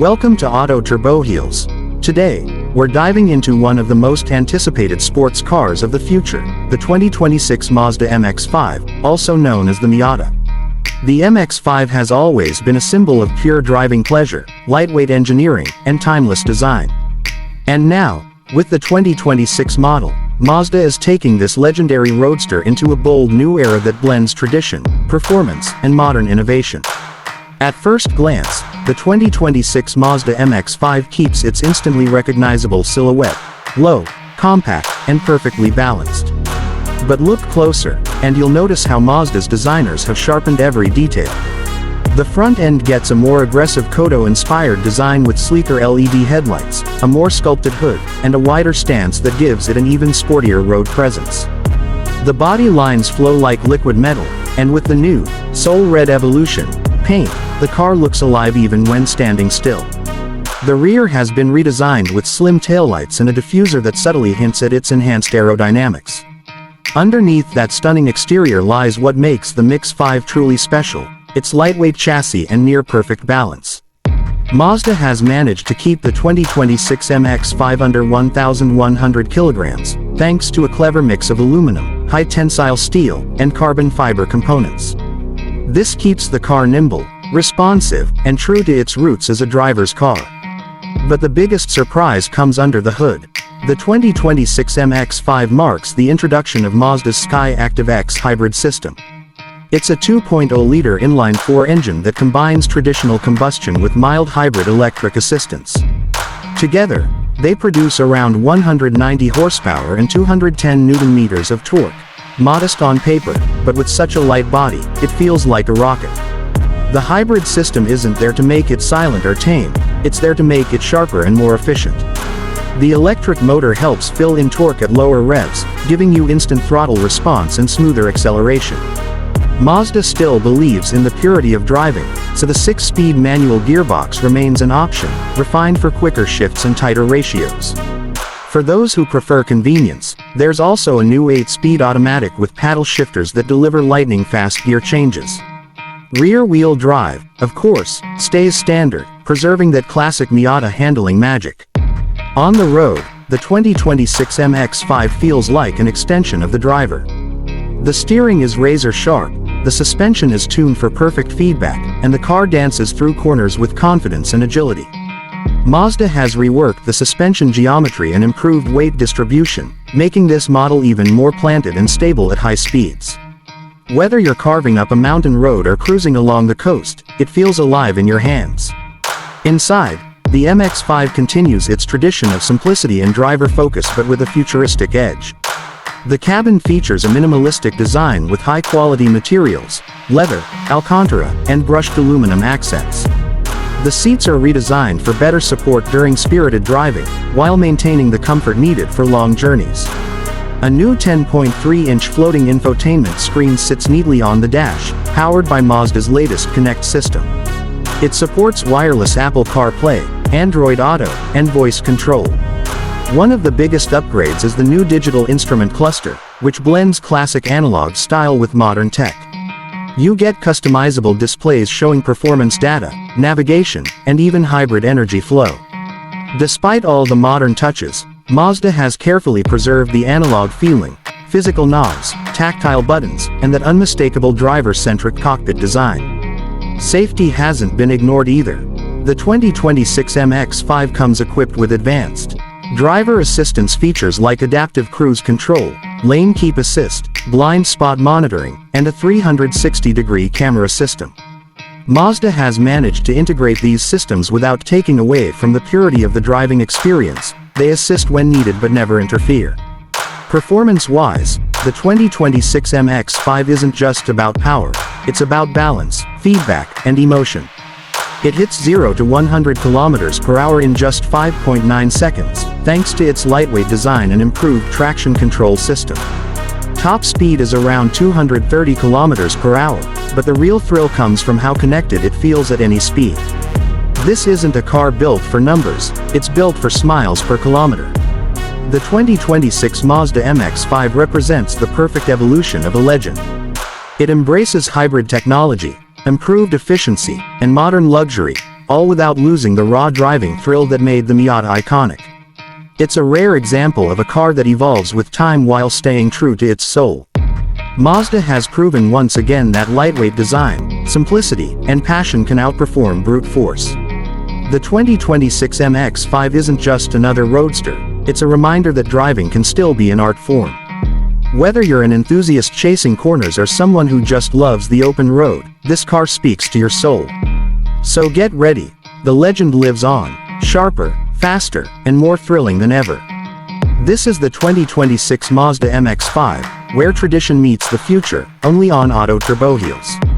Welcome to Auto Turbowheels. Today, we're diving into one of the most anticipated sports cars of the future, the 2026 Mazda MX-5, also known as the Miata. The MX-5 has always been a symbol of pure driving pleasure, lightweight engineering, and timeless design. And now, with the 2026 model, Mazda is taking this legendary roadster into a bold new era that blends tradition, performance, and modern innovation. At first glance, the 2026 Mazda MX-5 keeps its instantly recognizable silhouette, low, compact, and perfectly balanced. But look closer, and you'll notice how Mazda's designers have sharpened every detail. The front end gets a more aggressive Kodo-inspired design with sleeker LED headlights, a more sculpted hood, and a wider stance that gives it an even sportier road presence. The body lines flow like liquid metal, and with the new Soul Red Evolution paint, the car looks alive even when standing still. The rear has been redesigned with slim taillights and a diffuser that subtly hints at its enhanced aerodynamics. Underneath that stunning exterior lies what makes the MX-5 truly special: its lightweight chassis and near-perfect balance. Mazda has managed to keep the 2026 MX-5 under 1,100 kilograms, thanks to a clever mix of aluminum, high-tensile steel, and carbon fiber components. This keeps the car nimble, responsive, and true to its roots as a driver's car. But the biggest surprise comes under the hood. The 2026 MX-5 marks the introduction of Mazda's SkyActiv-X hybrid system. It's a 2.0-liter inline-4 engine that combines traditional combustion with mild hybrid electric assistance. Together, they produce around 190 horsepower and 210 Nm of torque. Modest on paper, but with such a light body, it feels like a rocket. The hybrid system isn't there to make it silent or tame, it's there to make it sharper and more efficient. The electric motor helps fill in torque at lower revs, giving you instant throttle response and smoother acceleration. Mazda still believes in the purity of driving, so the 6-speed manual gearbox remains an option, refined for quicker shifts and tighter ratios. For those who prefer convenience, there's also a new 8-speed automatic with paddle shifters that deliver lightning-fast gear changes. Rear-wheel drive, of course, stays standard, preserving that classic Miata handling magic. On the road, the 2026 MX-5 feels like an extension of the driver. The steering is razor-sharp, the suspension is tuned for perfect feedback, and the car dances through corners with confidence and agility. Mazda has reworked the suspension geometry and improved weight distribution, making this model even more planted and stable at high speeds. Whether you're carving up a mountain road or cruising along the coast, it feels alive in your hands. Inside, the MX-5 continues its tradition of simplicity and driver focus, but with a futuristic edge. The cabin features a minimalistic design with high-quality materials, leather, Alcantara, and brushed aluminum accents. The seats are redesigned for better support during spirited driving, while maintaining the comfort needed for long journeys. A new 10.3-inch floating infotainment screen sits neatly on the dash, powered by Mazda's latest Connect system. It supports wireless Apple CarPlay, Android Auto, and voice control. One of the biggest upgrades is the new digital instrument cluster, which blends classic analog style with modern tech. You get customizable displays showing performance data, navigation, and even hybrid energy flow. Despite all the modern touches, Mazda has carefully preserved the analog feeling, physical knobs, tactile buttons, and that unmistakable driver-centric cockpit design. Safety hasn't been ignored either. The 2026 MX-5 comes equipped with advanced driver assistance features like adaptive cruise control, lane keep assist, blind spot monitoring, and a 360-degree camera system. Mazda has managed to integrate these systems without taking away from the purity of the driving experience. They assist when needed but never interfere. Performance-wise, the 2026 MX-5 isn't just about power, it's about balance, feedback, and emotion. It hits 0 to 100 km/h in just 5.9 seconds, thanks to its lightweight design and improved traction control system. Top speed is around 230 km/h, but the real thrill comes from how connected it feels at any speed. This isn't a car built for numbers, it's built for smiles per kilometer. The 2026 Mazda MX-5 represents the perfect evolution of a legend. It embraces hybrid technology, improved efficiency, and modern luxury, all without losing the raw driving thrill that made the Miata iconic. It's a rare example of a car that evolves with time while staying true to its soul. Mazda has proven once again that lightweight design, simplicity, and passion can outperform brute force. The 2026 MX-5 isn't just another roadster, it's a reminder that driving can still be an art form. Whether you're an enthusiast chasing corners or someone who just loves the open road, this car speaks to your soul. So get ready, the legend lives on, sharper, faster, and more thrilling than ever. This is the 2026 Mazda MX-5, where tradition meets the future, only on Auto Turbowheels.